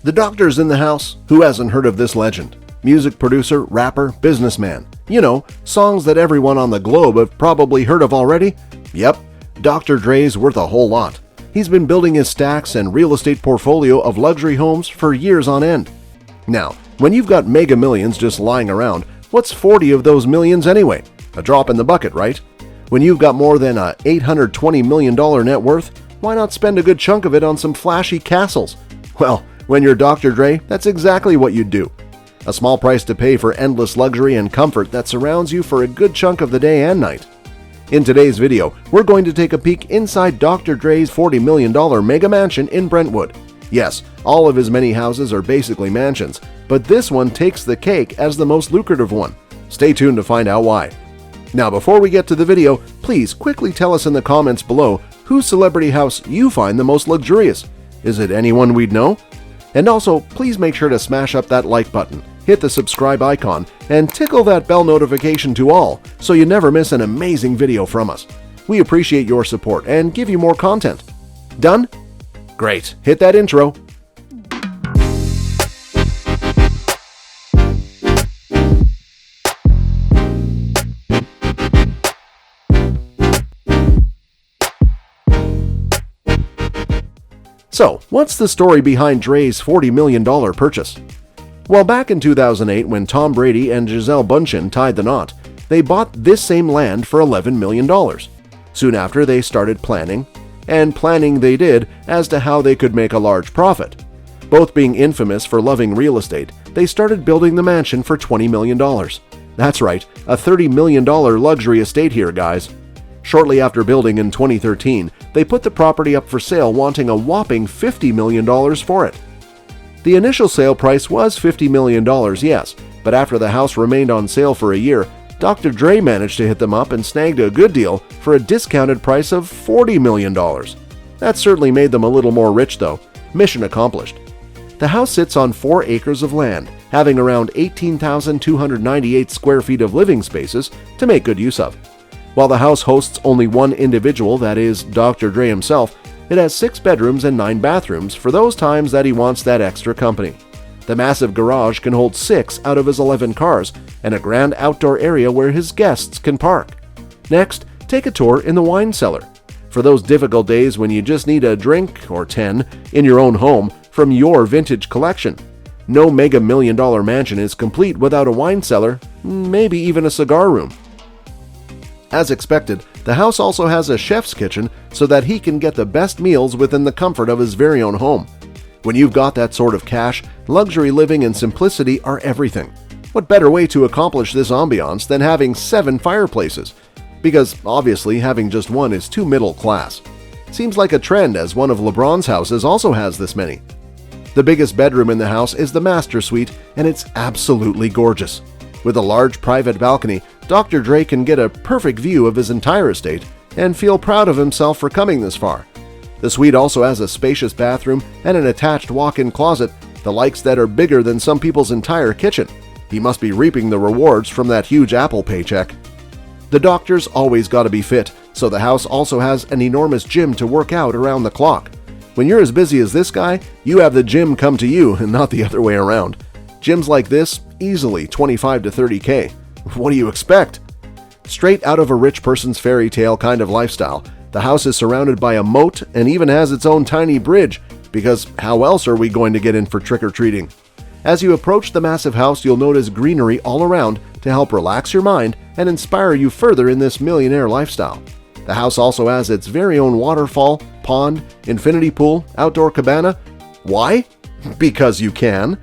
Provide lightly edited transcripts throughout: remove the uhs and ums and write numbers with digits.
The doctor's in the house. Who hasn't heard of this legend? Music producer, rapper, businessman. You know, songs that everyone on the globe have probably heard of already? Yep, Dr. Dre's worth a whole lot. He's been building his stacks and real estate portfolio of luxury homes for years on end. Now, when you've got mega millions just lying around, what's 40 of those millions anyway? A drop in the bucket, right? When you've got more than a $820 million net worth, why not spend a good chunk of it on some flashy castles? Well, when you're Dr. Dre, that's exactly what you'd do. A small price to pay for endless luxury and comfort that surrounds you for a good chunk of the day and night. In today's video, we're going to take a peek inside Dr. Dre's $40 million mega mansion in Brentwood. Yes, all of his many houses are basically mansions, but this one takes the cake as the most lucrative one. Stay tuned to find out why. Now, before we get to the video, please quickly tell us in the comments below whose celebrity house you find the most luxurious. Is it anyone we'd know? And also, please make sure to smash up that like button, hit the subscribe icon, and tickle that bell notification to all so you never miss an amazing video from us. We appreciate your support and give you more content. Done? Great. Hit that intro. So, what's the story behind Dre's $40 million purchase? Well, back in 2008, when Tom Brady and Gisele Bündchen tied the knot, they bought this same land for $11 million. Soon after, they started planning, and planning they did as to how they could make a large profit. Both being infamous for loving real estate, they started building the mansion for $20 million. That's right, a $30 million luxury estate here, guys. Shortly after building in 2013, they put the property up for sale, wanting a whopping $50 million for it. The initial sale price was $50 million, yes, but after the house remained on sale for a year, Dr. Dre managed to hit them up and snagged a good deal for a discounted price of $40 million. That certainly made them a little more rich though. Mission accomplished. The house sits on 4 acres of land, having around 18,298 square feet of living spaces to make good use of. While the house hosts only one individual, that is, Dr. Dre himself, it has 6 bedrooms and 9 bathrooms for those times that he wants that extra company. The massive garage can hold 6 out of his 11 cars, and a grand outdoor area where his guests can park. Next, take a tour in the wine cellar. For those difficult days when you just need a drink or 10 in your own home from your vintage collection. No mega million-dollar mansion is complete without a wine cellar, maybe even a cigar room. As expected, the house also has a chef's kitchen so that he can get the best meals within the comfort of his very own home. When you've got that sort of cash, luxury living and simplicity are everything. What better way to accomplish this ambiance than having 7 fireplaces? Because obviously having just one is too middle class. Seems like a trend, as one of LeBron's houses also has this many. The biggest bedroom in the house is the master suite, and it's absolutely gorgeous. With a large private balcony, Dr. Dre can get a perfect view of his entire estate and feel proud of himself for coming this far. The suite also has a spacious bathroom and an attached walk-in closet, the likes that are bigger than some people's entire kitchen. He must be reaping the rewards from that huge Apple paycheck. The doctor's always got to be fit, so the house also has an enormous gym to work out around the clock. When you're as busy as this guy, you have the gym come to you and not the other way around. Gyms like this, easily 25 to 30K. What do you expect? Straight out of a rich person's fairy tale kind of lifestyle, the house is surrounded by a moat and even has its own tiny bridge, because how else are we going to get in for trick-or-treating? As you approach the massive house, you'll notice greenery all around to help relax your mind and inspire you further in this millionaire lifestyle. The house also has its very own waterfall, pond, infinity pool, outdoor cabana. Why? Because you can.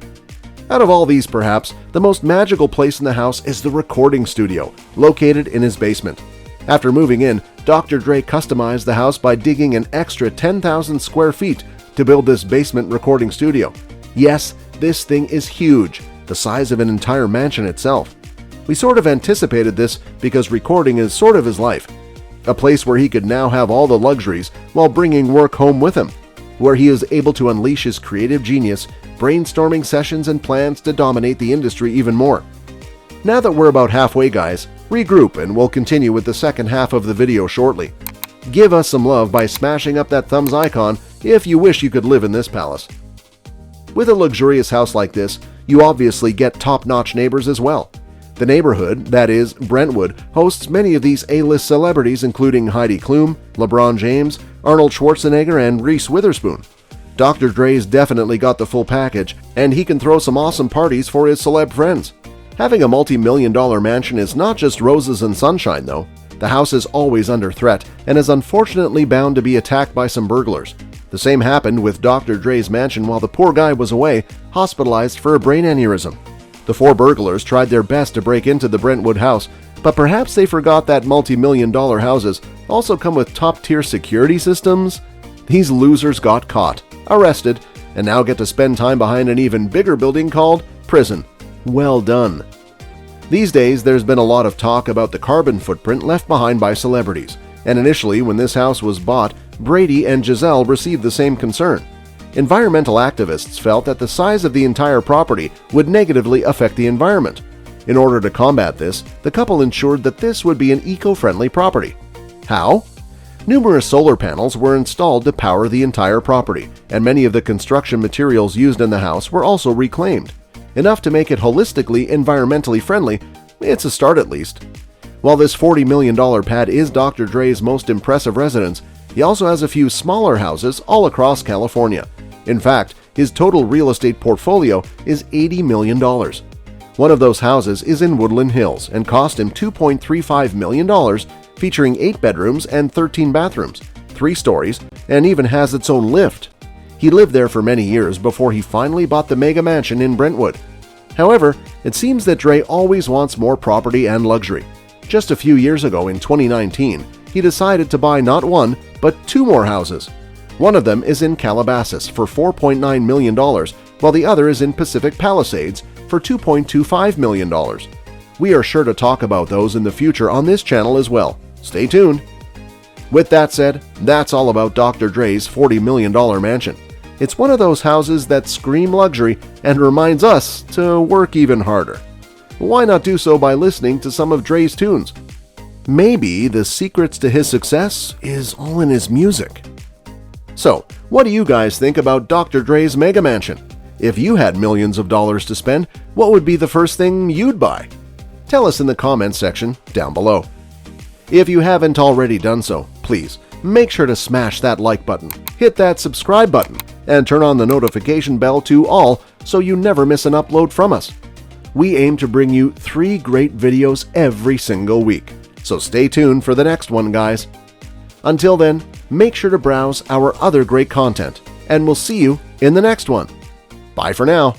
Out of all these, perhaps, the most magical place in the house is the recording studio, located in his basement. After moving in, Dr. Dre customized the house by digging an extra 10,000 square feet to build this basement recording studio. Yes, this thing is huge, the size of an entire mansion itself. We sort of anticipated this because recording is sort of his life. A place where he could now have all the luxuries while bringing work home with him, where he is able to unleash his creative genius, brainstorming sessions and plans to dominate the industry even more. Now that we're about halfway, guys, regroup and we'll continue with the second half of the video shortly. Give us some love by smashing up that thumbs icon if you wish you could live in this palace. With a luxurious house like this, you obviously get top-notch neighbors as well. The neighborhood, that is, Brentwood, hosts many of these A-list celebrities including Heidi Klum, LeBron James, Arnold Schwarzenegger, and Reese Witherspoon. Dr. Dre's definitely got the full package, and he can throw some awesome parties for his celeb friends. Having a multi-million-dollar mansion is not just roses and sunshine, though. The house is always under threat and is unfortunately bound to be attacked by some burglars. The same happened with Dr. Dre's mansion while the poor guy was away, hospitalized for a brain aneurysm. The 4 burglars tried their best to break into the Brentwood house, but perhaps they forgot that multi-million-dollar houses also come with top-tier security systems? These losers got caught, arrested, and now get to spend time behind an even bigger building called prison. Well done. These days, there's been a lot of talk about the carbon footprint left behind by celebrities, and initially when this house was bought, Brady and Giselle received the same concern. Environmental activists felt that the size of the entire property would negatively affect the environment. In order to combat this, the couple ensured that this would be an eco-friendly property. How? Numerous solar panels were installed to power the entire property, and many of the construction materials used in the house were also reclaimed. Enough to make it holistically environmentally friendly. It's a start at least. While this $40 million pad is Dr. Dre's most impressive residence, he also has a few smaller houses all across California. In fact, his total real estate portfolio is $80 million. One of those houses is in Woodland Hills and cost him $2.35 million, featuring 8 bedrooms and 13 bathrooms, 3 stories, and even has its own lift. He lived there for many years before he finally bought the mega mansion in Brentwood. However, it seems that Dre always wants more property and luxury. Just a few years ago in 2019, he decided to buy not 1, but 2 more houses. One of them is in Calabasas for $4.9 million, while the other is in Pacific Palisades for $2.25 million. We are sure to talk about those in the future on this channel as well. Stay tuned. With that said, that's all about Dr. Dre's $40 million mansion. It's one of those houses that scream luxury and reminds us to work even harder. Why not do so by listening to some of Dre's tunes? Maybe the secrets to his success is all in his music. So, what do you guys think about Dr. Dre's mega mansion? If you had millions of dollars to spend, what would be the first thing you'd buy? Tell us in the comments section down below. If you haven't already done so, please make sure to smash that like button, hit that subscribe button, and turn on the notification bell to all so you never miss an upload from us. We aim to bring you 3 great videos every single week, so stay tuned for the next one, guys. Until then, make sure to browse our other great content, and we'll see you in the next one. Bye for now.